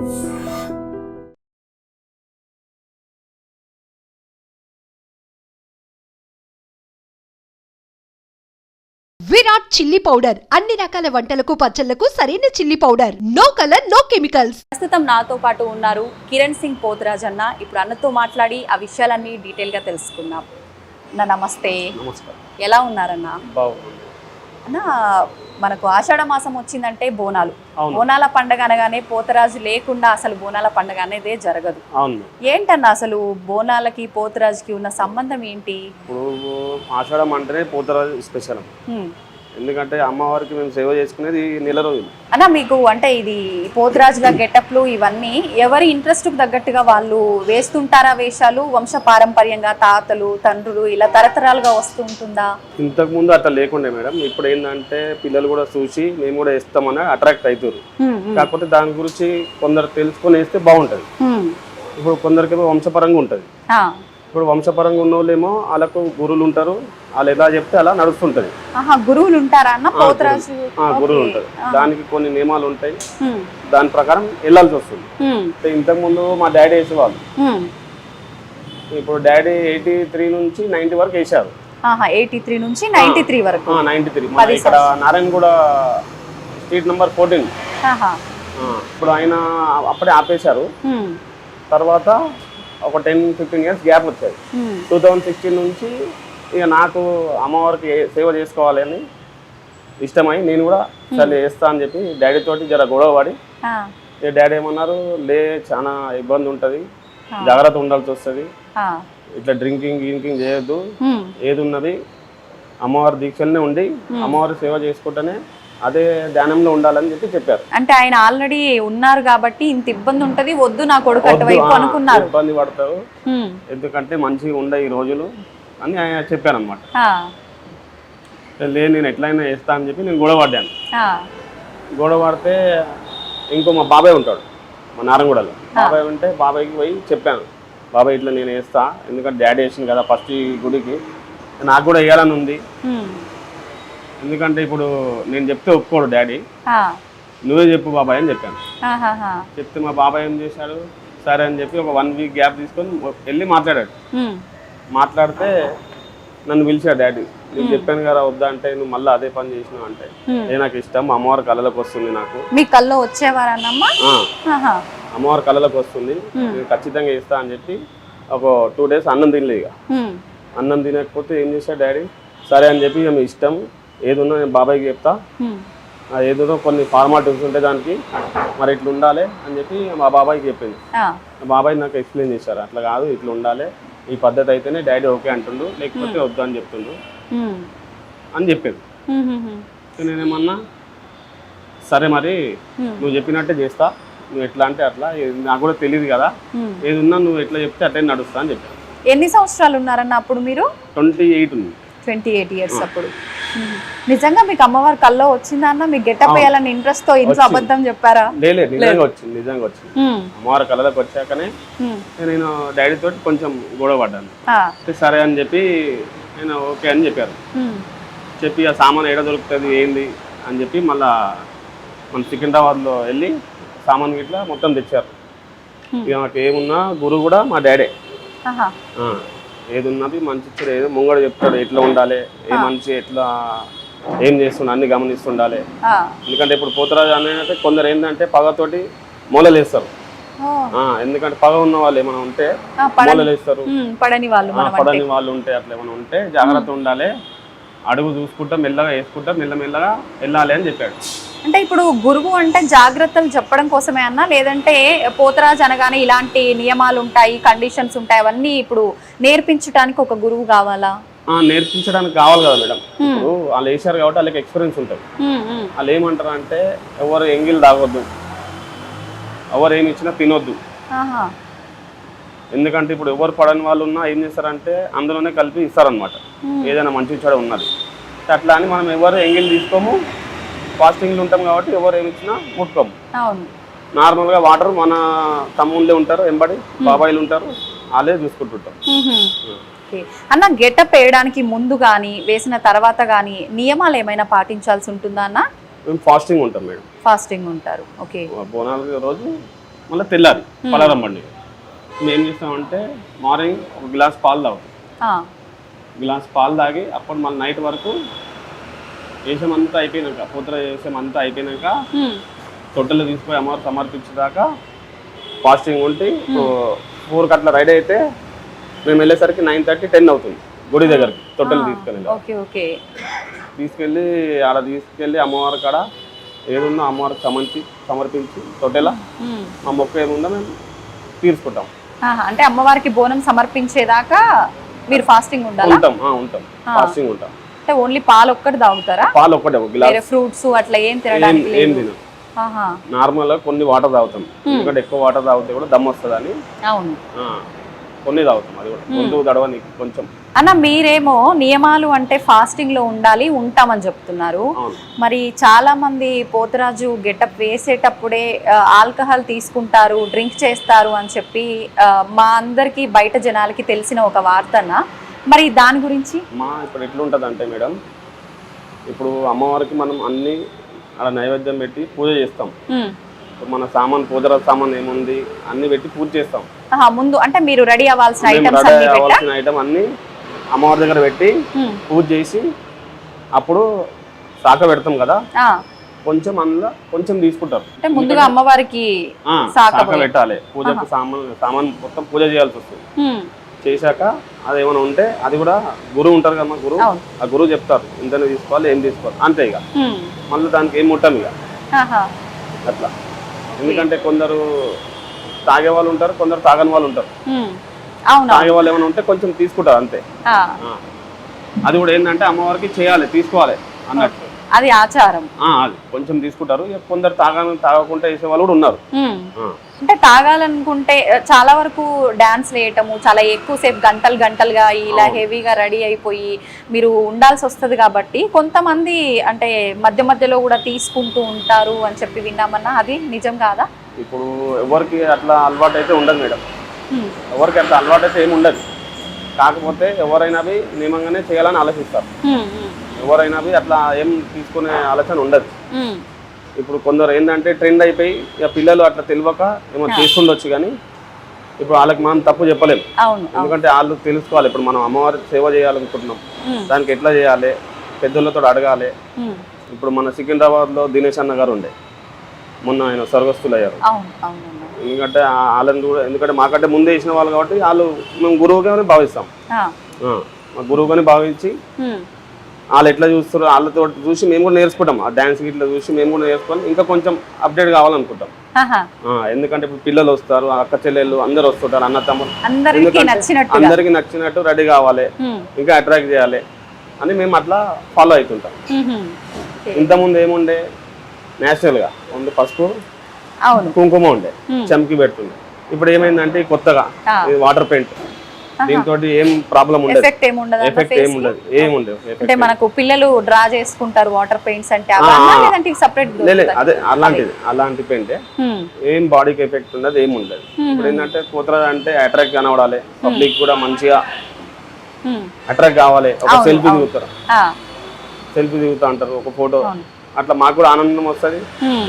Virat chilli powder అన్ని రకాల వంటలకు పచ్చళ్లకు సరైన chilli powder. No colour no chemicals. ప్రస్తుతం నాతో పాటు ఉన్నారు కిరణ్ సింగ్ పోతురాజ్ అన్న. ఇప్పుడు అన్నతో మాట్లాడి ఆ విషయాలన్నీ డీటెయిల్ గా తెలుసుకుందాం. అన్న నమస్తే. నమస్కారం. ఎలా ఉన్నారన్న? బాగుంది అన్న, మనకు ఆషాఢ మాసం వచ్చిందంటే బోనాలు. బోనాల పండుగ అనగానే పోతరాజు లేకుండా అసలు బోనాల పండుగ అనేదే జరగదు. ఏంటన్నా అసలు బోనాలకి పోతరాజుకి ఉన్న సంబంధం ఏంటి? ఇప్పుడు ఆషాఢం అంటేనే పోతరాజు స్పెషల్. ఎందుకంటే అమ్మవారికి మేము సేవ చేసుకునేది నెల రోజులు అన్న. మీకు అంటే ఇది పోతరాజుల గెటప్లు ఇవన్నీ ఎవరి ఇంట్రెస్ట్ కు తగ్గట్టుగా వాళ్ళు వేస్తుంటారా వేషాలు? వంశ పారంపర్యంగా తాతలు తండ్రులు ఇలా తరతరాలుగా వస్తుంటుందా? ఇంతకు ముందు అట్లా లేకుండే మేడం. ఇప్పుడు ఏంటంటే పిల్లలు కూడా చూసి మేము కూడా వేస్తామని అట్రాక్ట్ అవుతారు. కాకపోతే దాని గురించి కొందరు తెలుసుకొని వేస్తే బాగుంటది. ఇప్పుడు కొందరికి వంశపరంగా ఉంటది. ఇప్పుడు వంశపరంగా ఉన్న వాళ్ళేమో వాళ్ళకు గురువులు ఉంటారు. వాళ్ళు ఎలా చెప్తే అలా నడుస్తుంటది. గురువులు ఉంటారా అన్న? పోతరాజు గురువులు ఉంటారు. దానికి కొన్ని నియమాలు ఉంటాయి. దాని ప్రకారం వెళ్ళాల్సి వస్తుంది. ఇంతకు ముందు మా డాడీ వేసేవాళ్ళు. ఇప్పుడు డాడీ 83 నుంచి 90 వరకు వేసారు. 83 నుంచి 93 వరకు. 93 ఇక్కడ నారాయణగూడ స్ట్రీట్ నెంబర్ 14. ఇప్పుడు ఆయన అప్పుడే ఆపేశారు. తర్వాత ఒక 10-15 ఇయర్స్ గ్యాప్ వచ్చాయి. 2016 నుంచి ఇక నాకు అమ్మవారికి సేవ చేసుకోవాలి అని ఇష్టమై నేను కూడా సరే చేస్తా అని చెప్పి డాడీ తోటి జర గొడవ పడి, డాడీ ఏమన్నారు, లే చాలా ఇబ్బంది ఉంటుంది, జాగ్రత్త ఉండాల్సి వస్తుంది, ఇట్లా డ్రింకింగ్ చేయొద్దు, ఏది ఉన్నది అమ్మవారి దీక్షలనే ఉండి అమ్మవారి సేవ చేసుకుంటేనే అదే ధ్యానంలో ఉండాలని చెప్పి చెప్పారు. అంటే ఆయన ఆల్రెడీ ఉన్నారు కాబట్టి ఇంత ఇబ్బంది ఉంటది, వద్దు నా కొడుకు అటువైపు అనుకున్నారు. ఇబ్బంది పడతారు, ఎందుకంటే మంచిగా ఉండే ఈ రోజులు అని ఆయన చెప్పాను అనమాట. లేదు నేను ఎట్లయినా చేస్తా అని చెప్పి నేను గొడవ పడ్డాను. గొడవ పడితే ఇంకో మా బాబాయ్ ఉంటాడు మా నారాయణగూడలో. బాబాయ్ ఉంటే బాబాయ్కి పోయి చెప్పాను, బాబాయ్ ఇట్లా నేను వేస్తా, ఎందుకంటే డాడీ వేసింది కదా ఫస్ట్ ఈ గుడికి, నాకు కూడా వేయాలని ఉంది. ఎందుకంటే ఇప్పుడు నేను చెప్తే ఒప్పుకోడు డాడీ, నువ్వే చెప్పు బాబాయ్ అని చెప్పాను. చెప్తే మా బాబాయ్ ఏం చేశాడు, సరే అని చెప్పి ఒక 1 వీక్ గ్యాప్ తీసుకొని వెళ్ళి మాట్లాడాడు. మాట్లాడితే నన్ను పిలిచాడు డాడీ. నేను చెప్పాను కదా వద్దా అంటే, నువ్వు మళ్ళీ అదే పని చేసినావు అంటే, నాకు ఇష్టం, అమ్మవారి కళలకు వస్తుంది, నాకు మీ కళ్ళలో వచ్చేవారన్నమ్మా, అమ్మవారి కళలకు వస్తుంది, నేను ఖచ్చితంగా ఇస్తా అని చెప్పి ఒక 2 days అన్నం తినలేదు. ఇక అన్నం తినకపోతే ఏం చేశాడు డాడీ, సరే అని చెప్పి మీ ఇష్టం, ఏదున్నా నేను బాబాయ్కి చెప్తా, ఏదో కొన్ని ఫార్మాలిటీస్ ఉంటాయి దానికి, మరి ఇట్లా ఉండాలి అని చెప్పి మా బాబాయ్కి చెప్పింది. బాబాయ్ నాకు ఎక్స్ప్లెయిన్ చేశారు, అట్లా కాదు ఇట్లా ఉండాలి, ఈ పద్ధతి అయితేనే డాడీ ఓకే అంటుండు, లేకపోతే వద్దు అని చెప్తుండు అని చెప్పాడు. నేనేమన్నా సరే మరి నువ్వు చెప్పినట్టే చేస్తా, నువ్వు ఎట్లా అంటే అట్లా, నాకు కూడా తెలియదు కదా, ఏదున్నా నువ్వు ఎట్లా చెప్తే అట్లే నడుస్తా అని చెప్పాను. ఎన్ని సంవత్సరాలు ఉన్నారన్న అప్పుడు మీరు? 28 ఉంది. 28 ఇయర్స్ అప్పుడు. నిజంగా మీకు అమ్మవారి కల్లో వచ్చిందా అన్న? మీకు గెటప్ వేయాలని ఇంట్రెస్ట్ తో ఇంట్లో అబద్ధం చెప్పారా? లేదు, నిజంగా వచ్చింది. అమ్మవారి కళ్ళలోకి వచ్చాకనే నేను డాడీ తోటి కొంచెం గొడవ పడ్డాను. సరే అని చెప్పి నేను ఓకే అని చెప్పారు. చెప్పి ఆ సామాన్ ఎక్కడ దొరుకుతుంది ఏంది అని చెప్పి మళ్ళా మన సికింద్రాబాద్లో వెళ్ళి సామాన్ గిట్లా మొత్తం తెచ్చారు. ఇక నాకు ఏమున్నా గురువు కూడా మా డాడే. ఏది ఉన్నది మంచి ఏదో ముంగడు చెప్తాడు, ఎట్లా ఉండాలి, ఏ మనిషి ఎట్లా ఏం చేస్తుండ అన్ని గమనిస్తుండాలి. ఎందుకంటే ఇప్పుడు పోతరాజు అనేది కొందరు ఏంటంటే పగతోటి మూలలు వేస్తారు. ఎందుకంటే పగ ఉన్న వాళ్ళు ఏమైనా ఉంటే మూలలు వేస్తారు, పడని వాళ్ళు ఉంటే అట్లా ఏమైనా ఉంటే జాగ్రత్త ఉండాలి, అడుగు చూసుకుంటా మెల్లగా వేసుకుంటా మెల్లమెల్లగా వెళ్ళాలి అని చెప్పాడు. అంటే ఇప్పుడు గురువు అంటే జాగ్రత్తలు చెప్పడం కోసమే అన్నా, లేదంటే పోతరాజు అనగానే ఇలాంటి నియమాలు ఉంటాయి, కండిషన్స్ ఉంటాయి, అవన్నీ ఇప్పుడు నేర్పించడానికి ఒక గురువు కావాలా? నేర్పించడానికి కావాలి కదా మేడం. ఇప్పుడు వాళ్ళు వేసారు కాబట్టి వాళ్ళకి ఎక్స్పీరియన్స్ ఉంటుంది. వాళ్ళు ఏమంటారు అంటే, ఎవరు ఎంగిల్ తాగొద్దు, ఎవరు ఏమి ఇచ్చినా తినొద్దు. ఎందుకంటే ఇప్పుడు ఎవరు పడని వాళ్ళు ఉన్నా ఏం చేస్తారంటే అందులోనే కలిపి ఇస్తారనమాట, ఏదైనా మంచి చెడు ఉన్నది. అట్లా అని మనం ఎవరు ఎంగిల్ తీసుకోము, ఫాస్టింగ్లు ఉంటాం కాబట్టి ఎవరు ఏమి ఇచ్చినా ముట్టుకోము. నార్మల్గా వాటర్ మన తమ్ముళ్ళే ఉంటారు, ఎంబడి బాబాయిలు ఉంటారు, వాళ్ళే చూసుకుంటుంటారు. అన్న గెటప్ వేయడానికి ముందు కానీ వేసిన తర్వాత కానీ నియమాలు ఏమైనా పాటించాల్సి ఉంటుందా అన్న? మేము ఫాస్టింగ్ ఉంటాం మేడం. ఫాస్టింగ్ ఉంటారు. ఓకే. బోనాల రోజు మళ్ళీ తెల్లారి పలారం బండి మేము ఏం చేస్తామంటే మార్నింగ్ ఒక గ్లాస్ పాలు తాగుతాం. గ్లాస్ పాలు తాగి అప్పుడు మళ్ళీ నైట్ వరకు వేసమంతా అయిపోయినాక పూతర వేసమంతా అయిపోయినాక తొట్టెలు తీసుకుపోయి అమ్మవారు సమర్పించేదాకా ఫాస్టింగ్ ఉండి 4 గంటల రైడ్ అయితే మేము వెళ్ళేసరికి 9:30, 10 అవుతుంది గుడి దగ్గరికి తొట్టెలు తీసుకెళ్ళి అలా తీసుకెళ్ళి అమ్మవారి కాడ ఏదుందో అమ్మవారికి సమర్పించి తొట్టెల మా మొక్క ఏముందో మేము తీర్చుకుంటాం. అంటే అమ్మవారికి బోనం సమర్పించేదాకా మీరు ఫాస్టింగ్ ఉంటాం ఫాస్టింగ్ ఉంటాం. అంటే ఓన్లీ పాలు ఒక్కటి తాగుతారా? పాలు ఒక్కటే, ఫ్రూట్స్ అట్లా ఏం తినడానికి ఏం తినం. నార్మల్ గా కొన్ని వాటర్ తాగుతాం, ఎందుకంటే ఎక్కువ వాటర్ తాగితే కూడా దమ్ వస్తుంది. అవును, కొన్ని తాగుతాం, అది కూడా ముందు దడవని కొంచెం. అన్న మీరేమో నియమాలు అంటే ఫాస్టింగ్ లో ఉండాలి ఉంటామని చెప్తున్నారు. మరి చాలా మంది పోతరాజు గెటప్ వేసేటప్పుడే ఆల్కహాల్ తీసుకుంటారు, డ్రింక్ చేస్తారు అని చెప్పి మా అందరికి బయట జనాలకి తెలిసిన ఒక వార్తన. మరి దాని గురించి ఇప్పుడు ఎట్లుంటది అంటే మేడం, ఇప్పుడు అమ్మవారికి మనం అన్ని అలా నైవేద్యం పెట్టి పూజ చేస్తాం. మన సామాన్ పూజల సామాన్ ఏముంది అన్ని పెట్టి పూజ చేస్తాం. ముందు అంటే మీరు రెడీ అవ్వాల్సిన ఐటమ్ అన్ని అమ్మవారి దగ్గర పెట్టి పూజ చేసి అప్పుడు శాఖ పెడతాం కదా, కొంచెం అందులో కొంచెం తీసుకుంటారు. అంటే ముందుగా అమ్మవారికి శాఖ పెట్టాలి, పూజకు సామాన్ మొత్తం పూజ చేయాల్సి వస్తుంది. చేశాక అదేమైనా ఉంటే అది కూడా గురువు ఉంటారు కదా, గురువు ఆ గురువు చెప్తారు ఇంతనే తీసుకోవాలి, ఏం తీసుకోవాలి, అంతే. ఇక మళ్ళీ దానికి ఏం ముట్టాం ఇక అట్లా. ఎందుకంటే కొందరు తాగే వాళ్ళు ఉంటారు, కొందరు తాగని వాళ్ళు ఉంటారు. తాగే వాళ్ళు ఏమైనా ఉంటే కొంచెం తీసుకుంటారు అంతే. అది కూడా ఏంటంటే అమ్మవారికి చేయాలి, తీసుకోవాలి అన్నట్టు, అది ఆచారం. అది కొంచెం తీసుకుంటారు. కొందరు తాగకుండా వేసే వాళ్ళు కూడా ఉన్నారు. అంటే తాగాలనుకుంటే చాలా వరకు డాన్స్ వేయటము, చాలా ఎక్కువసేపు గంటలుగా ఇలా హెవీగా రెడీ అయిపోయి మీరు ఉండాల్సి వస్తుంది. కాబట్టి కొంతమంది అంటే మధ్యలో కూడా తీసుకుంటూ ఉంటారు అని చెప్పి విన్నామన్నా, అది నిజం కాదా? ఇప్పుడు ఎవరికి అట్లా అలవాటు అయితే ఉండదు మేడం, ఎవరికి అట్లా అలవాటు అయితే ఏమి ఉండదు. కాకపోతే ఎవరైనా నియమంగానే చేయాలని ఆలోచిస్తారు. ఎవరైనా అట్లా ఏం తీసుకునే ఆలోచన ఉండదు. ఇప్పుడు కొందరు ఏంటంటే ట్రెండ్ అయిపోయి ఇక పిల్లలు అట్లా తెలియక ఏమో తీసుకుండొచ్చు, కానీ ఇప్పుడు వాళ్ళకి మనం తప్పు చెప్పలేము. ఎందుకంటే వాళ్ళు తెలుసుకోవాలి. ఇప్పుడు మనం అమ్మవారి సేవ చేయాలనుకుంటున్నాం, దానికి ఎట్లా చేయాలి, పెద్దలతో అడగాలి. ఇప్పుడు మన సికింద్రాబాద్లో దినేష్ అన్న గారు ఉండే, మొన్న ఆయన స్వర్గస్థులు అయ్యారు. ఎందుకంటే వాళ్ళని కూడా, ఎందుకంటే మాకంటే ముందే వేసిన వాళ్ళు కాబట్టి వాళ్ళు మేము గురువుగానే భావిస్తాం. మా గురువుగానే భావించి వాళ్ళు ఎట్లా చూస్తారు వాళ్ళతో చూసి మేము కూడా నేర్చుకుంటాం. ఆ డాన్స్ ఇట్లా చూసి మేము కూడా నేర్చుకొని ఇంకా కొంచెం అప్డేట్ కావాలనుకుంటాం. ఎందుకంటే ఇప్పుడు పిల్లలు వస్తారు, అక్క చెల్లెళ్ళు అందరు వస్తుంటారు, అన్న తమ్ముడు, అందరికి నచ్చినట్టు రెడీ కావాలి, ఇంకా అట్రాక్ట్ చేయాలి అని మేము అట్లా ఫాలో అవుతుంటాం. ఇంతకుముందు ఏముండే నేచురల్ గా ఉంది, పసుపు కుంకుమ ఉండే, చమ్కి పెడుతుండే. ఇప్పుడు ఏమైందంటే కొత్తగా వాటర్ పెయింట్, దీంతో ఏం ప్రాబ్లం ఉండదు, ఎఫెక్ట్ ఏముండదు, ఏముండదు. అంటే మనకు పిల్లలు డ్రా చేసుకుంటారు వాటర్ పెయింట్స్ అంటే అదే అలాంటి పెయింటే, ఏం బాడీకి ఎఫెక్ట్ ఉండదు, ఏమి ఉండదు. ఇప్పుడు ఏంటంటే పోతరా అంటే అట్రాక్ట్ కనబడాలి, పబ్లిక్ కూడా మంచిగా అట్రాక్ట్ కావాలి. ఒక సెల్ఫీ దిగుతా అంటారు, ఒక ఫోటో, అట్లా మాకు కూడా ఆనందం వస్తుంది,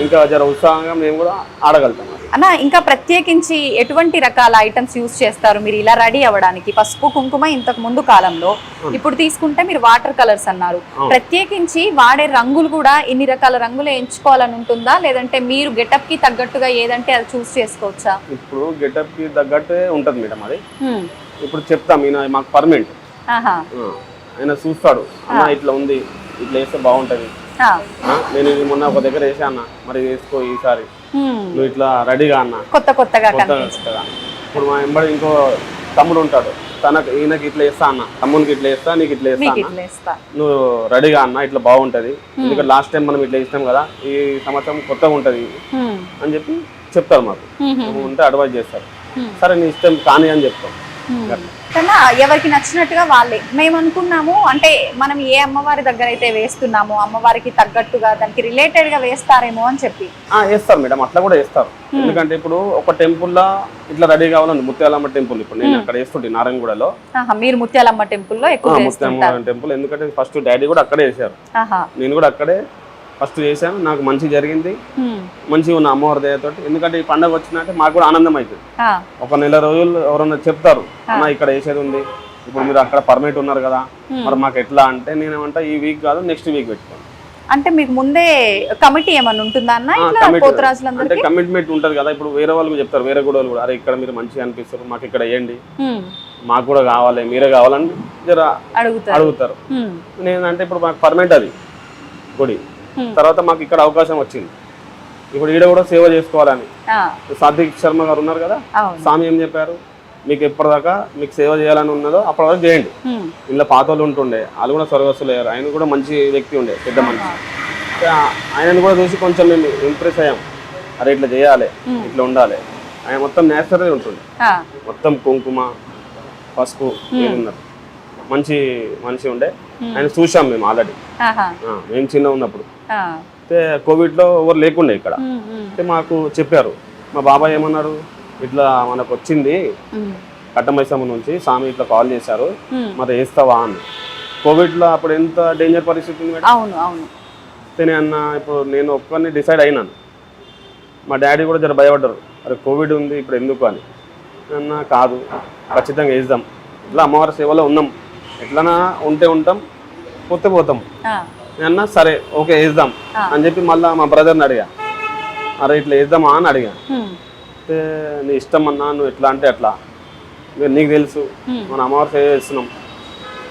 ఇంకా జర ఉత్సాహంగా మేము కూడా ఆడగలుగుతాం. అన్న ఇంకా ప్రత్యేకించి ఎటువంటి రకాల ఐటమ్స్ యూజ్ చేస్తారు మీరు ఇలా రెడీ అవ్వడానికి? పసుపు కుంకుమ ఇంతకు ముందు కాలంలో, ఇప్పుడు తీసుకుంటే మీరు వాటర్ కలర్స్ అన్నారు. ప్రత్యేకించి వాడే రంగులు కూడా ఇన్ని రకాల రంగులు ఎంచుకోవాలని ఉంటుందా, లేదంటే మీరు గెటప్ కి తగ్గట్టుగా ఏదంటే అది చూస్ చేసుకోవచ్చా? ఇప్పుడు గెటప్ కి తగ్గట్టే ఉంటది మేడం. అది ఇప్పుడు చెప్తాం, ఈయన మాకు పర్మనెంట్, ఆయన చూస్తాడు, అన్న ఇట్లా ఉంది, ఇట్లా వేస్తే బాగుంటది, నేను మొన్న ఒక దగ్గర వేసా అన్న, మరి వేసుకో ఈసారి, నువ్వు ఇట్లా రెడీగా అన్న, కొత్తగా. ఇప్పుడు మా వెంబడి ఇంకో తమ్ముడు ఉంటాడు, తనకు ఈయనకి ఇట్లా వేస్తా అన్న, తమ్మునికి ఇట్లా వేస్తా, నీకు ఇట్లా వేస్తా, నువ్వు రెడీగా అన్న, ఇట్లా బాగుంటది, ఎందుకంటే లాస్ట్ టైం మనం ఇట్లా ఇస్తాం కదా, ఈ సంవత్సరం కొత్తగా ఉంటది అని చెప్పి చెప్తారు. మాకు ఉంటే అడ్వైజ్ చేస్తారు, సరే నీ ఇష్టం కానీ అని చెప్తాం. ఎవరికి నచ్చినట్టుగా వాళ్ళే. మేము అనుకున్నాము అంటే మనం ఏ అమ్మవారి దగ్గర అయితే వేస్తున్నామో అమ్మవారికి తగ్గట్టుగా దానికి రిలేటెడ్ గా వేస్తారేమో అని చెప్పి. వేస్తారు మేడం, అట్లా కూడా వేస్తారు. ఎందుకంటే ఇప్పుడు ఒక టెంపుల్ లా ఇట్లా రెడీ కావాలండి, ముత్యాలమ్మ టెంపుల్. ఇప్పుడు నేను అక్కడ వేస్తుంటే నారాయణగూడలో. మీరు ముత్యాలమ్మ టెంపుల్ లో ఎక్కువ ముత్యాలమ్మ టెంపుల్, ఎందుకంటే ఫస్ట్ డాడీ కూడా అక్కడే వేసారు, నేను కూడా అక్కడే ఫస్ట్ చేశాను, నాకు మంచి జరిగింది, మంచిగా ఉన్న అమ్మవారి దయతో. ఎందుకంటే ఈ పండుగ వచ్చిందంటే మాకు కూడా ఆనందం అవుతుంది. ఒక నెల రోజులు ఎవరన్నా చెప్తారు అన్న ఇక్కడ వేసేది ఉంది, ఇప్పుడు మీరు అక్కడ పర్మిట్ ఉన్నారు కదా, మరి మాకు ఎట్లా అంటే నేనేమంటా ఈ వీక్ కాదు నెక్స్ట్ వీక్ పెట్టుకోండి. అంటే మీకు ముందే కమిటీ ఏమన్నా ఉంటుందా అన్న? అంటే కమిట్మెంట్ ఉంటది కదా. ఇప్పుడు వేరే వాళ్ళు చెప్తారు, వేరే కూడా వాళ్ళు కూడా, అరే ఇక్కడ మీరు మంచిగా అనిపిస్తారు, మాకు ఇక్కడ వేయండి, మాకు కూడా కావాలి, మీరే కావాలని జర అడుగుతారు. నేనంటే ఇప్పుడు మాకు పర్మిట్ అది గుడి, తర్వాత మాకు ఇక్కడ అవకాశం వచ్చింది, ఇప్పుడు ఈడ కూడా సేవ చేసుకోవాలని. సాత్విక్ శర్మ గారు ఉన్నారు కదా, స్వామి ఏం చెప్పారు, మీకు ఎప్పటిదాకా మీకు సేవ చేయాలని ఉన్నదో అప్పటి వరకు చేయండి. ఇలా పాత వాళ్ళు ఉంటుండే, వాళ్ళు కూడా స్వర్గస్థులు అయ్యారు, ఆయన కూడా మంచి వ్యక్తి ఉండే, పెద్ద మనిషి. ఆయనను కూడా చూసి కొంచెం మేము ఇంప్రెస్ అయ్యాం, అరే ఇట్లా చేయాలి, ఇట్లా ఉండాలి. ఆయన మొత్తం నేచురల్ ఉంటుండే, మొత్తం కుంకుమ పసుపు ఉన్నారు, మంచి మనిషి ఉండే. ఆయన చూసాం మేము ఆల్రెడీ, మేము చిన్న ఉన్నప్పుడు. అయితే కోవిడ్లో ఎవరు లేకుండే ఇక్కడ. అయితే మాకు చెప్పారు, మా బాబాయ్ ఏమన్నాడు, ఇట్లా మనకు వచ్చింది కట్టమైసమ్మ నుంచి స్వామి ఇట్లా కాల్ చేశారు, మరి వేస్తావా అని. కోవిడ్లో అప్పుడు ఎంత డేంజర్ పరిస్థితి ఉంది మేడం. అన్న ఇప్పుడు నేను ఒక్కరిని డిసైడ్ అయినాను, మా డాడీ కూడా జర భయపడ్డారు, అరే కోవిడ్ ఉంది ఇప్పుడు ఎందుకు అని. అన్న కాదు, ఖచ్చితంగా వేద్దాం, ఇట్లా అమ్మవారి సేవలో ఉన్నాం, ఎట్లనా ఉంటే ఉంటాం, పోతే పోతాం. అన్న సరే ఓకే వేద్దాం అని చెప్పి మళ్ళీ మా బ్రదర్ని అడిగా, అరే ఇట్లా వేద్దామా అని అడిగా. అంటే నీ ఇష్టం అన్నా, నువ్వు ఎట్లా అంటే అట్లా, నీకు తెలుసు మన అమ్మవారి సేవ చేస్తున్నాం,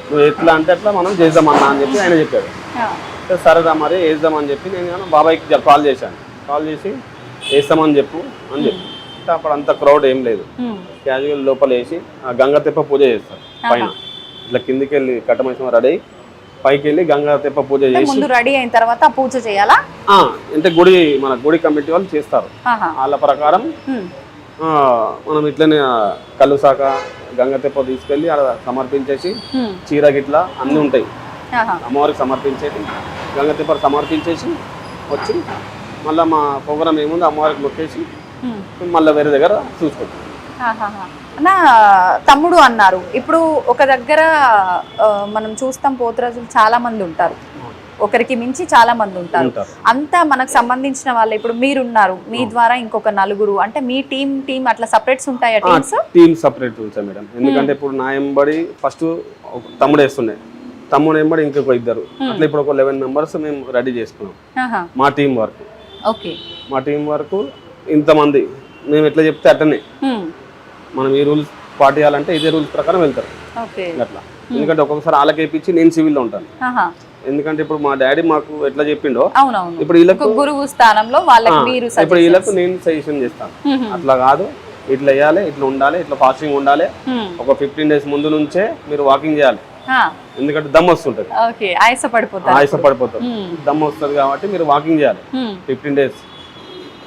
నువ్వు ఎట్లా అంటే అట్లా మనం చేద్దామన్నా అని చెప్పి ఆయన చెప్పాడు. సరేదా మరి వేద్దామని చెప్పి నేను బాబాయ్కి కాల్ చేశాను, కాల్ చేసి వేస్తామని చెప్పు అని చెప్పి. అప్పుడు అంత క్రౌడ్ ఏం లేదు, క్యాజువల్ లోపల వేసి గంగ తెప్ప పూజ చేస్తారు పైన, ఇట్లా కిందికి వెళ్ళి కట్టమైసమ్మ రెడీ అయ్యి పైకి వెళ్ళి గంగా తెప్ప పూజ చేసి రెడీ అయిన తర్వాత పూజ చేయాలా అంటే మన గుడి కమిటీ వాళ్ళు చేస్తారు. వాళ్ళ ప్రకారం మనం ఇట్లనే కళ్ళు శాఖ గంగ తెప్ప తీసుకెళ్ళి అలా సమర్పించేసి, చీర గిట్ల అన్నీ ఉంటాయి అమ్మవారికి సమర్పించేసి, గంగ తెప్ప సమర్పించేసి వచ్చి మళ్ళీ మా ప్రోగ్రామ్ ఏముంది అమ్మవారికి మొక్కేసి మళ్ళీ వేరే దగ్గర చూసుకుంటాం. అన్న తమ్ముడు అన్నారు, ఇప్పుడు ఒక దగ్గర మనం చూస్తాం పోతురాజులు చాలా మంది ఉంటారు, ఒకరికి మించి చాలా మంది ఉంటారు. అంతా మనకు సంబంధించిన వాళ్ళు, ఇప్పుడు మీరున్నారు, మీ ద్వారా ఇంకొక నలుగురు, అంటే మీ టీం అట్లా సపరేట్స్ ఉంటాయా? టీమ్ సపరేట్ ఉంటాయి మేడం. ఎందుకంటే ఇప్పుడు నా ఎంబడి ఫస్ట్ తమ్ముడు వేస్తుండే, తమ్ముడు ఎంబడి ఇంకొక ఇద్దరు, అట్లా ఇప్పుడు ఒక 11 మెంబర్స్ మేము రెడీ చేసుకున్నాం మా టీం వర్క్. మా టీం వరకు ఇంతమంది మేము ఎట్లా చెప్తే అట్టనే, మనం ఈ రూల్స్ పాటియాలంటే ఇదే రూల్స్ ప్రకారం వెళ్తారు అట్లా. ఎందుకంటే ఒక్కొక్కసారి వాళ్ళకి వేయించి నేను సివిల్లో ఉంటాను, ఎందుకంటే ఇప్పుడు మా డాడీ మాకు ఎట్లా చెప్పిండో ఇప్పుడు వీళ్ళకు గురువు స్థానంలో ఇప్పుడు వీళ్ళకు నేను సజెషన్ చేస్తాను, అట్లా కాదు ఇట్లా వేయాలి, ఇట్లా ఉండాలి, ఇట్లా ఫాస్టింగ్ ఉండాలి, ఒక 15 days ముందు నుంచే మీరు వాకింగ్ చేయాలి, ఎందుకంటే దమ్ వస్తుంటది, ఆయాస పడిపోతారు, దమ్ వస్తుంది కాబట్టి మీరు వాకింగ్ చేయాలి 15 days.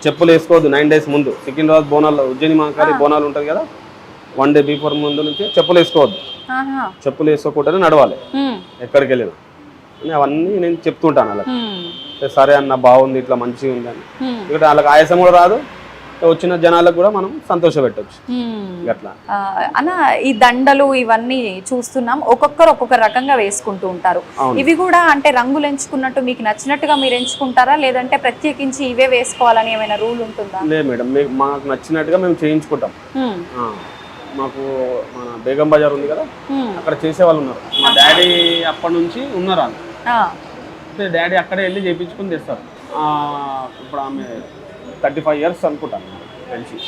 చెప్పులు వేసుకోవద్దు 9 days ముందు. సికింద్రాబాద్ బోనాలు, ఉజ్జయిని మహంకాళి బోనాలు ఉంటుంది కదా, 1 day బిఫోర్ ముందు నుంచి చెప్పులు వేసుకోవద్దు, చెప్పులు వేసుకోకుండానే నడవాలి ఎక్కడికి వెళ్ళినా అని అవన్నీ నేను చెప్తుంటాను అలా. సరే అన్న బాగుంది, ఇట్లా మంచిగా ఉంది అని. ఇక్కడ వాళ్ళకి ఆయాసం కూడా రాదు, వచ్చిన జనాలకు కూడా మనం సంతోష పెట్టచ్చు అట్లా. అన్న ఈ దండలు ఇవన్నీ చూస్తున్నాం, ఒక్కొక్కరు ఒక్కొక్క రకంగా వేసుకుంటూ ఉంటారు. ఇవి కూడా అంటే రంగులు ఎంచుకున్నట్టు మీకు నచ్చినట్టుగా మీరు ఎంచుకుంటారా, లేదంటే ప్రత్యేకించి ఇవే వేసుకోవాలని ఏమైనా రూల్ ఉంటుందా? లేదు మేడం, మాకు నచ్చినట్టుగా మేము చేయించుకుంటాం. మాకు మన బేగం బజార్ ఉంది కదా, అక్కడ చేసే వాళ్ళు ఉన్నారు, మా డాడీ అప్పటి నుంచి ఉన్నారు వాళ్ళు. డాడీ అక్కడే వెళ్ళి చేయించుకుని తెస్తారు. ఇప్పుడు ఆమె 35 years అనుకుంటాను తెలిసి,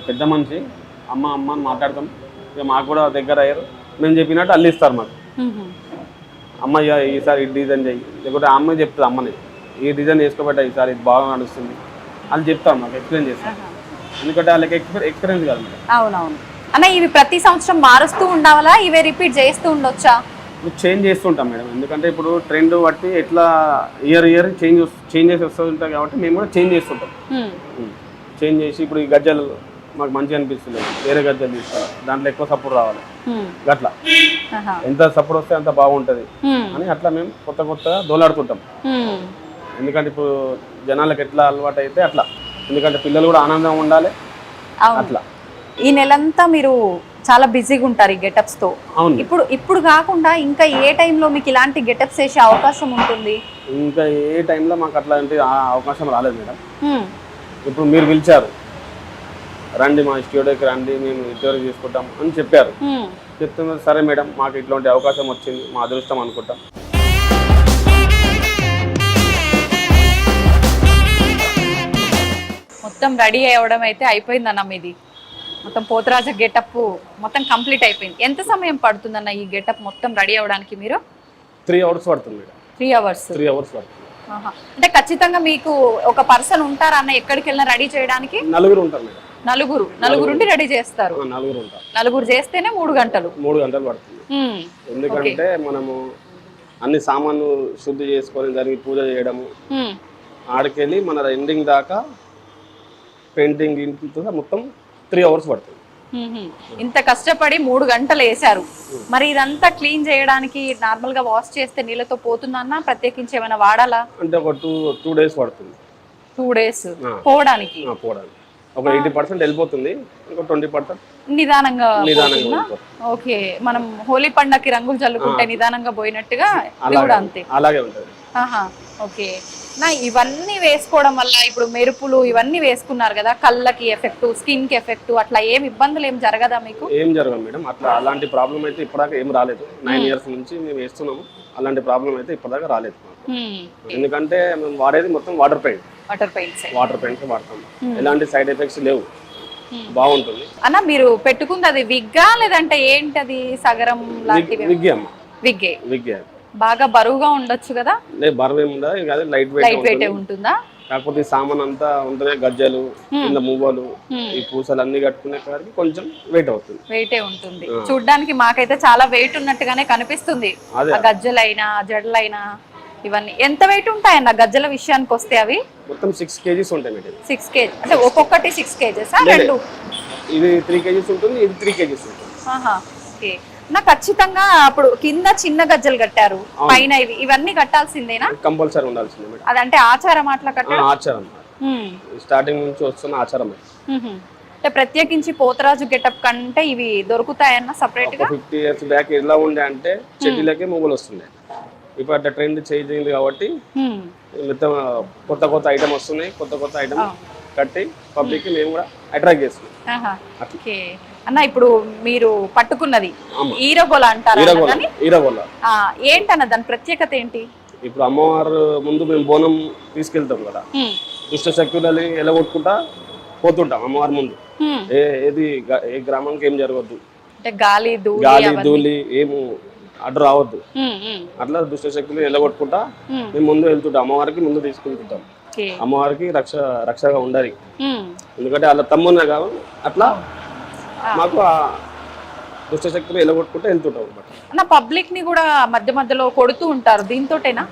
పెద్ద మనిషి, అమ్మ అని మాట్లాడతాం. ఇక మాకు కూడా దగ్గర అయ్యారు, మేము చెప్పినట్టు అల్లు ఇస్తారు మాకు. అమ్మయ్య ఈసారి ఈ డిజైన్ చెయ్యి, లేకపోతే అమ్మాయి చెప్తుంది అమ్మని ఈ డిజైన్ వేసుకోబెట్టా ఈసారి ఇది బాగా నడుస్తుంది అని చెప్తాను, మాకు ఎక్స్ప్లెయిన్ చేస్తాను. ఎందుకంటే వాళ్ళకి ఎక్స్పీరియన్స్ కాదు మేడం. అవునవును అన్న, ఇవి ప్రతి సంవత్సరం మారుస్తూ ఉండాలా, ఇవే రిపీట్ చేస్తూ ఉండొచ్చా? చేంజ్ చేస్తుంటాం మేడం, ఎందుకంటే ఇప్పుడు ట్రెండ్ బట్టి ఎట్లా ఇయర్ చేంజెస్ వస్తుంటాయి కాబట్టి మేము కూడా చేంజ్ చేస్తుంటాం. చేంజ్ చేసి ఇప్పుడు ఈ గజ్జలు మాకు మంచిగా అనిపిస్తుంది, వేరే గజ్జలు తీసుకోవాలి, దాంట్లో ఎక్కువ సపోర్ట్ రావాలి, అట్లా ఎంత సపోర్ట్ వస్తే అంత బాగుంటుంది అని అట్లా మేము కొత్తగా దోలాడుతుంటాం. ఎందుకంటే ఇప్పుడు జనాలకు ఎట్లా అలవాటు అయితే అట్లా, ఎందుకంటే పిల్లలు కూడా ఆనందంగా ఉండాలి అట్లా. ఈ నెలంతా మీరు చాలా బిజీగా ఉంటారు ఈ గెటప్స్ తో. అవును. ఇప్పుడు కాకుండా ఇంకా ఏ టైంలో మీకు ఇలాంటి గెటప్స్ వేసే అవకాశం ఉంటుంది? ఇంకా ఏ టైంలో మాకు అట్లాంటి అవకాశం రాలేదు మేడం. ఇప్పుడు మీరు పిలిచారు, రండి మా స్టూడియోకి రండి, మేము ఇంటర్వ్యూ తీసుకుంటాం అని చెప్పారు. చెప్తున్నారు, సరే మేడం మాకు ఇట్లాంటి అవకాశం వచ్చింది, మా అదృష్టం అనుకుంటాం. మొత్తం రెడీ అవ్వడం అయితే అయిపోయిందన్న మీది. మొత్తం పోతరాజు గెటప్ మొత్తం కంప్లీట్ అయిపోయింది. ఎంత సమయం పడుతుందన్న ఈ గెటప్ మొత్తం రెడీ అవ్వడానికి? మీరు 3 hours పడుతుంది మేడం. 3 hours. 3 hours పడుతుంది. అంటే ఖచ్చితంగా మీకు ఒక పర్సన్ ఉంటారా అన్న ఎక్కడికి వెళ్ళినా రెడీ చేయడానికి? నలుగురు ఉంటారు మేడం. నలుగురుండి రెడీ చేస్తారు. నలుగురు ఉంటారు. నలుగురు చేస్తేనే 3 గంటలు. 3 గంటలు పడుతుంది. ఎందుకంటే మనము అన్ని సామాన్లు శుద్ధి చేసుకొని దానికి పూజ చేయడము, ఆడికెళ్ళి మన ఎండింగ్ దాకా పెయింటింగ్ మొత్తం 3 hours పడుతుంది. ఇంత కష్టపడి 3 గంటలు వేసారు. మరి ఇదంతా క్లీన్ చేయడానికి నార్మల్ గా వాష్ చేస్తే నీళ్ళతో పోతుందన్నా ప్రత్యేకించి ఏమైనా వాడాలా? అంటే ఒక 2 days పడుతుంది. 2 days పోవడానికి? ఒక 80% వెళ్ళిపోతుంది, ఇంకో 20% నిదానంగా. ఓకే, మనం హోలీ పండగకి రంగులు చల్లుకుంటే నిదానంగా పోయినట్టుగా ఇది కూడా అంతే. అలాగే ఉంటుంది. ఓకే. నా ఇవన్నీ వేసుకోవడం వల్ల ఇప్పుడు మెరుపులు ఇవన్నీ వేసుకున్నారు కదా, కళ్ళకి ఎఫెక్ట్, స్కిన్ కి ఎఫెక్ట్, అట్లా ఏం ఇబ్బందులు ఏం జరగదా మీకు? ఏం జరగదు మేడం, అట్లా అలాంటి ప్రాబ్లం అయితే ఇప్పటిదాకా ఏం రాలేదు. 9 years నుంచి మేము వేస్తున్నాము, అలాంటి ప్రాబ్లం అయితే ఇప్పటిదాకా రాలేదు. ఎందుకంటే మేము వాడేది మొత్తం వాటర్ పెయింట్స్ వాడతాం. ఎలాంటి సైడ్ ఎఫెక్ట్స్ లేవు, బాగుంటుంది. అన్న మీరు పెట్టుకుంది అది విగ్గా లేదంటే ఏంటది? సగరం లాంటివి? విగ్గే. బాగా బరువుగా ఉండొచ్చు కదా? బరువు ఏముండదు, లైట్ వెయిట్ ఉంటుందా? కాకపోతే సామాన్ అంతా ఉంటుంది, గజ్జలు, కింద మువ్వలు, ఈ పూసలు అన్ని కట్టుకునే కాడికి కొంచెం వెయిట్ అవుతుంది. వెయిటే ఉంటుంది. చూడ్డానికి మాకైతే చాలా వెయిట్ ఉన్నట్టుగానే కనిపిస్తుంది. గజ్జలైనా జడలైనా ఇవన్నీ ఎంత వెయిట్ ఉంటాయన్న గజ్జల విషయానికి వస్తే? అవి మొత్తం 6 kgs ఉంటాయి మేడం. 6 kg అంటే ఒక్కొక్కటి 6 kgs? రెండు ఇది 3 kgs ఉంటుంది, ఇది 3 kgs ఉంటుంది. ఓకే. నా ఖచ్చితంగా అప్పుడు కింద చిన్న గజ్జలు కట్టారు, పైన ఇవన్నీ కట్టాల్సిందేనా? కంపల్సరీ ఉండాల్సిందే మేడం. అదంటే ఆచారం అట్లా కట్టారు? ఆచారం, స్టార్టింగ్ నుంచి వస్తున్న ఆచారం. అంటే ప్రత్యేకించి పోతరాజు గెటప్ కంటే ఇవి దొరుకుతాయన్న సపరేట్ గా? 50 years బ్యాక్ ఎలా ఉండే అంటే చెట్లకే మొగ్గులు వస్తుండే. ఇప్పుడు అట్లా ట్రెండ్ చేంజ్ అయింది కాబట్టి మొత్తం కొత్త ఐటమ్ వస్తున్నాయి. కొత్త ఐటమ్ కట్టి పబ్లిక్ మేము కూడా అట్రాక్ట్ చేస్తున్నాం. అన్న ఇప్పుడు మీరు పట్టుకున్నది ఈరగోల అంటారు, ఏంటన్న దాని ప్రత్యేకత ఏంటి? ఇప్పుడు అమ్మవారు ముందు మేము బోనం తీసుకెళ్తాం కదా, దుష్ట శక్తులని ఎలగొట్టుకుంటా పోతుంటాం అమ్మవారి ముందు. ఏ గ్రామానికి ఏం జరగద్దు, గాలి ధూళి ఏము అడ్డు రావద్దు, అట్లా దుష్ట శక్తులు ఎలగొట్టుకుంటా మేము ముందు వెళ్తుంటాం. అమ్మవారికి ముందు తీసుకెళ్తుంటాం, అమ్మవారికి రక్షగా ఉండాలి. ఎందుకంటే అలా తమ్మున్నా కాదు, అట్లా మాకు ఆ దుష్ట శక్తులు ఎలగొట్టుకుంటూ వెళ్తుంటాం అనమాట. పబ్లిక్ ని కూడా మధ్య మధ్యలో కొడుతూ ఉంటారు, దీంతోటేనా?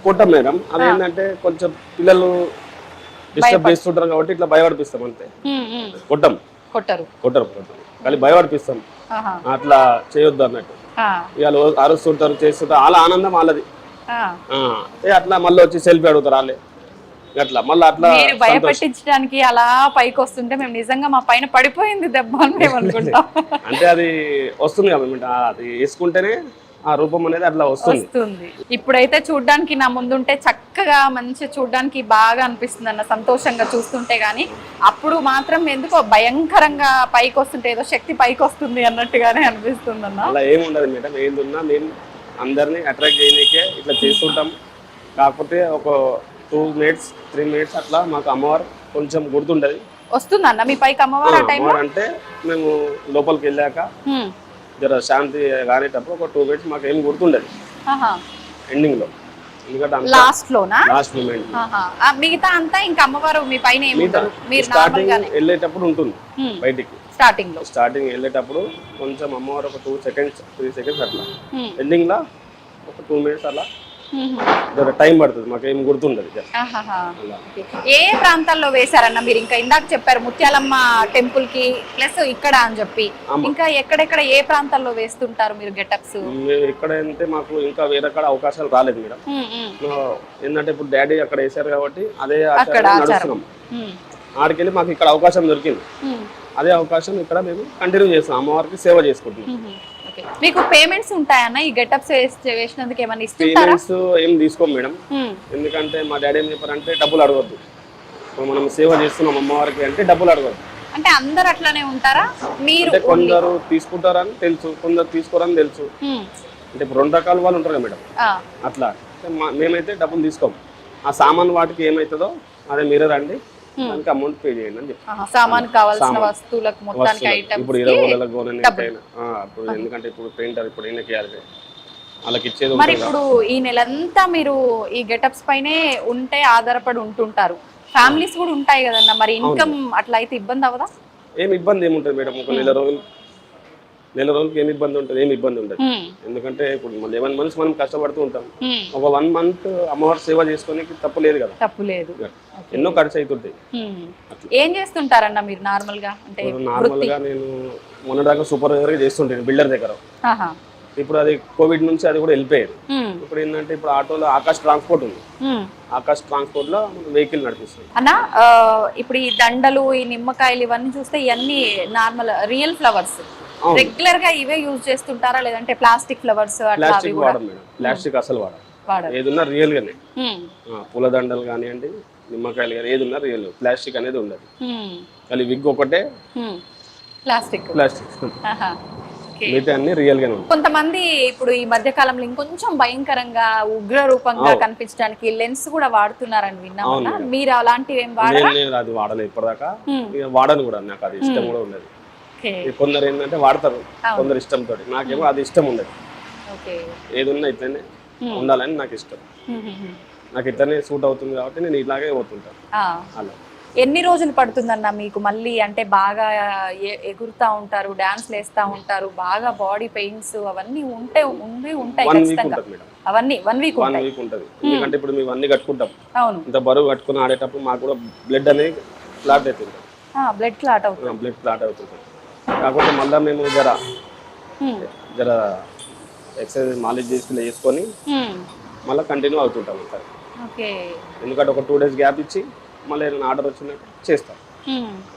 కొట్టాం మేడం, అదేంటంటే కొంచెం పిల్లలు డిస్టర్బ్ చేస్తుంటారు కాబట్టి ఇట్లా భయపడిపిస్తాం అంతే. కొట్టరు కానీ భయపడిపిస్తాం, అట్లా చేయొద్దు అన్నట్టు. ఇవాళ అరుస్తుంటారు, చేస్తుంటారు, అలా ఆనందం వాళ్ళది. అట్లా మళ్ళీ వచ్చి సెల్ఫీ అడుగుతారు వాళ్ళే. అట్లా మళ్ళీ అట్లా భయపెట్టించడానికి అలా పైకి వస్తుంటే మేము నిజంగా మా పైన పడిపోయింది దెబ్బ అని మేము అనుకుంటాం. అంటే అది వస్తుంది కదా, అది వేసుకుంటేనే ఆ రూపం అనేది అట్లా వస్తుంది. ఇప్పుడైతే చూడ్డానికి నా ముందుంటే చక్కగా మంచి చూడ్డానికి బాగా అనిపిస్తుంది అన్న, సంతోషంగా చూస్తుంటే. గానీ అప్పుడు మాత్రం ఎందుకో భయంకరంగా పైకి వస్తుంటే ఏదో శక్తి పైకి వస్తుంది అన్నట్టుగానే అనిపిస్తుంది అన్న. అలా ఏముండదు మేడం, ఏదున్నా మేము అందరినీ అట్రాక్ట్ చేయడానికే ఇట్లా చేస్తుంటాం. కాకపోతే ఒక 2 minutes 3 minutes అట్లా మాకు అమ్మవారు కొంచెం గుర్తుంటది. వస్తుంది అన్న మీ పైకి అమ్మవారు అంటే మేము లోపలికి వెళ్ళాక జర శాంతి కానేటప్పుడు ఒక 2 minutes మాకు ఏం గుర్తుండదు ఎండింగ్ లో. ఎందుకంటే లాస్ట్ మూమెంట్ మిగతా అంతా ఇంకా అమ్మవారు మీ పైన వెళ్ళేటప్పుడు ఉంటుంది. బయటికి స్టార్టింగ్ వెళ్ళేటప్పుడు కొంచెం అమ్మవారు ఒక 2 seconds 3 seconds అట్లా, ఎండింగ్ లో ఒక 2 minutes అలా టైం పడుతుంది, మాకు ఏం గుర్తుండదు. ఏ ప్రాంతాల్లో వేశారన్న మీరు? ఇంకా ఇందాక చెప్పారు ముత్యాలమ్మ టెంపుల్ కి ప్లస్ ఇక్కడ అని చెప్పి, ఇంకా ఎక్కడెక్కడ ఏ ప్రాంతాల్లో వేస్తుంటారు మీరు గెటప్స్? ఇక్కడ అంటే మాకు ఇంకా వేరే అవకాశాలు రాలేదు మేడం. ఏంటంటే ఇప్పుడు డాడీ అక్కడ వేసారు కాబట్టి అదే ఆచారం. ఆడికెళ్ళి మాకు ఇక్కడ అవకాశం దొరికింది. అదే అవకాశం ఇక్కడ మేము కంటిన్యూ చేస్తాం, అమ్మవారికి సేవ చేసుకుంటున్నాం. మీకు పేమెంట్స్ ఉంటాయన్న ఈ గెటప్స్ వేసినందుకు ఏమైనా ఇస్తుంటారా? పేమెంట్స్ ఏం తీసుకోం మేడం, ఎందుకంటే మా డాడీ ఏం చెప్పారంటే డబ్బులు అడగొద్దు, మనం సేవ చేస్తున్నాం అమ్మవారికి అంటే డబ్బులు అడగొద్దు. అంటే అందరు అట్లానే ఉంటారా? మీరు అంటే కొందరు తీసుకుంటారని తెలుసు, కొందరు తీసుకోరని తెలుసు. అంటే ఇప్పుడు 2 రకాల వాళ్ళు ఉంటారు కదా మేడం, అట్లా మేమైతే డబ్బులు తీసుకోం. ఆ సామాన్ వాటికి ఏమవుతుందో అదే మీరే రండి, దానికి అమౌంట్ పే చేయండి అని చెప్పి. సామాన్ కావాల్సిన వస్తువులకు మొత్తానికి ఇప్పుడు 20,000 గోనెనైనా ఇప్పుడు ఎందుకంటే ఇప్పుడు పెయింటర్ ఇప్పుడు ఈయనకి వాళ్ళకి ఇచ్చేది. మరి ఇప్పుడు ఈ నెలంతా మీరు ఈ గెటప్స్ పైనే ఉంటే ఆధారపడి ఉంటుంటారు, ఫ్యామిలీస్ కూడా ఉంటాయి కదన్న, మరి ఇన్కమ్ అట్లా అయితే ఇబ్బంది అవ్వదా? ఏమి ఇబ్బంది ఏముంటుంది మేడం, ఒక నెల రోజులకి ఏమి ఇబ్బంది ఉంటుంది, ఏమి ఇబ్బంది ఉండదు. ఎందుకంటే ఇప్పుడు 11 months మనం కష్టపడుతూ ఉంటాం, ఒక 1 month అమ్మవారి సేవ చేసుకోనికి తప్పు లేదు కదా. తప్పు లేదు, ఎన్నో ఖర్చు అవుతుంటాయి. ఏం చేస్తుంటారన్న మీరు నార్మల్ గా? అంటే నార్మల్ గా నేను మొన్నదాకా సూపర్వైజర్ చేస్తుంటాను బిల్డర్ దగ్గర. ఇప్పుడు అది కోవిడ్ నుంచి అది కూడా వెళ్ళిపోయేది. ఇప్పుడు ఏంటంటే ఇప్పుడు ఆటోలో ఆకాశ్ ట్రాన్స్పోర్ట్ ఉంది, ఆకాశ్ ట్రాన్స్పోర్ట్ లో వెహికల్ నడిపిస్తుంది. అన్న ఇప్పుడు ఈ దండలు, ఈ నిమ్మకాయలు ఇవన్నీ చూస్తే ఇవన్నీ నార్మల్ రియల్ ఫ్లవర్స్, రెగ్యులర్ గా ఇవే యూజ్ చేస్తుంటారా లేదంటే ప్లాస్టిక్ ఫ్లవర్స్? ప్లాస్టిక్ వాడడం మేడం, ప్లాస్టిక్ అసలు వాడడం, ఏదున్నా రియల్ గానే. పూల దండలు కానివ్వండి, నిమ్మకాయలు కానీ ఏదున్నా రియల్, ప్లాస్టిక్ అనేది ఉండదు. కానీ విగ్ ఒకటే ప్లాస్టిక్. మిగతా అన్ని రియల్ గానే ఉంటాయి. కొంతమంది ఇప్పుడు ఈ మధ్య కాలంలో ఇంకొంచెం భయంకరంగా ఉగ్ర రూపంగా కనిపించడానికి లెన్స్ కూడా వాడుతున్నారని విన్నామన్నా, మీరు అలాంటివి ఏం వాడరా? అది వాడలేదు ఇప్పటిదాకా, వాడను కూడా, నాకు అది ఇష్టం కూడా ఉండదు. కొందరు ఏంటంటే వాడతారు, కొందరు ఇష్టంతో, నాకేమో అది ఇష్టం ఉండదు. ఏది ఉన్నా ఇట్లనే ఉండాలని నాకు ఇష్టం, నాకు ఇట్లనే సూట్ అవుతుంది కాబట్టి నేను ఇలాగే పోతుంటాను. అలా ఎన్ని రోజులు పడుతుందన్న మీకు మళ్ళీ, అంటే బాగా ఎగురుతా ఉంటారు, డాన్స్ వేస్తా ఉంటారు, బాగా బాడీ పెయిన్స్ అవన్నీ ఉంటాయి ఖచ్చితంగా, అవన్నీ 1 week ఉంటుంది. ఎందుకంటే ఇప్పుడు మేము అన్ని కట్టుకుంటాం, అవును, ఇంత బరువు కట్టుకుని ఆడేటప్పుడు మాకు కూడా బ్లడ్ అనేది క్లాట్ అవుతుంది, బ్లడ్ క్లాట్ అవుతుంది. కాకపోతే మళ్ళీ మేము జర ఎక్సర్సైజ్ మాలిష్ చేసుకొని మళ్ళీ కంటిన్యూ అవుతుంటాం. ఎందుకంటే ఒక 2 days గ్యాప్ ఇచ్చి మళ్ళీ ఏదైనా ఆర్డర్ వచ్చినట్టు చేస్తాం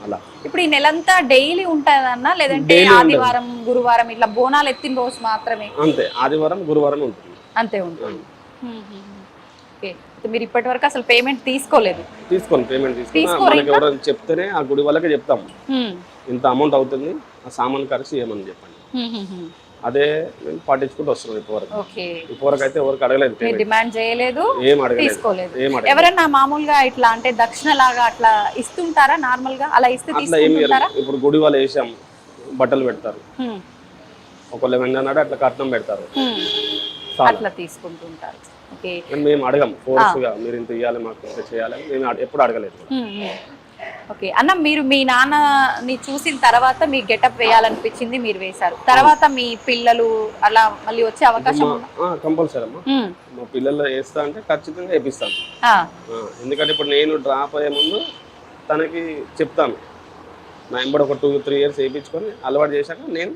అలా. ఇప్పుడు ఈ నెలంతా డైలీ ఉంటుందన్నా లేదంటే ఆదివారం గురువారం ఇట్లా బోనాలు ఎత్తిన రోజు మాత్రమే? అంతే, ఆదివారం గురువారం ఉంటుంది, అంతే ఉంటుంది. మీరు ఇప్పటి వరకు అసలు పేమెంట్ తీసుకోలేదు? పేమెంట్ తీసుకొని ఎవరైనా చెప్తేనే ఆ గుడి వాళ్ళకి చెప్తాం, ఇంత అమౌంట్ అవుతుంది, ఆ సామాన్ ఖర్చు ఏమని చెప్పండి, అదే మేము పాటించుకుంటూ వస్తున్నాం. ఇప్పటివరకు అయితే ఎవరికి అడగలేదు, డిమాండ్ చేయలేదు, ఏం అడగలేదు, తీసుకోలేదు. ఎవరైనా మామూలుగా ఇట్లా అంటే దక్షిణ లాగా అట్లా ఇస్తుంటారా? నార్మల్ గా అలా ఇస్తే తీసుకుంటారా? ఇప్పుడు గుడి వాళ్ళు వేసాం, బట్టలు పెడతారు, ఒకళ్ళు ఏమన్నాడు అట్లా కట్నం పెడతారు, అట్లా తీసుకుంటుంటారు. మేము అడగం ఫోర్స్ గా మీరు ఇంత ఇవ్వాలి మాకు ఇంత చేయాలి, మేము ఎప్పుడు అడగలేదు. ఓకే అన్న, మీరు మీ నాన్నని చూసిన తర్వాత మీ గెటప్ వేయాలనిపించింది, మీరు వేశారు, తర్వాత మీ పిల్లలు అలా మళ్ళీ వచ్చే అవకాశం? కంపల్సరీ అమ్మా, మా పిల్లలు వేస్తా అంటే ఖచ్చితంగా వేపిస్తాను. ఎందుకంటే ఇప్పుడు నేను డ్రాప్ అయ్యే ముందు తనకి చెప్తాను, నా ఎంబడి ఒక 2-3 years వేయించుకొని అలవాటు చేశాక నేను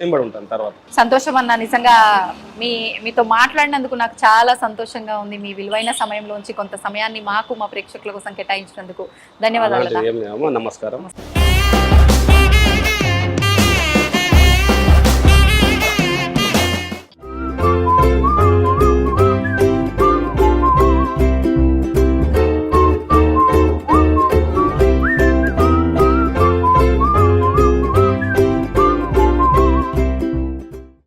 ఎంబడి ఉంటాను తర్వాత. సంతోషం అన్న, నిజంగా మీతో మాట్లాడినందుకు నాకు చాలా సంతోషంగా ఉంది. మీ విలువైన సమయంలోంచి కొంత సమయాన్ని మాకు మా ప్రేక్షకుల కోసం కేటాయించినందుకు ధన్యవాదాలు. నమస్కారం.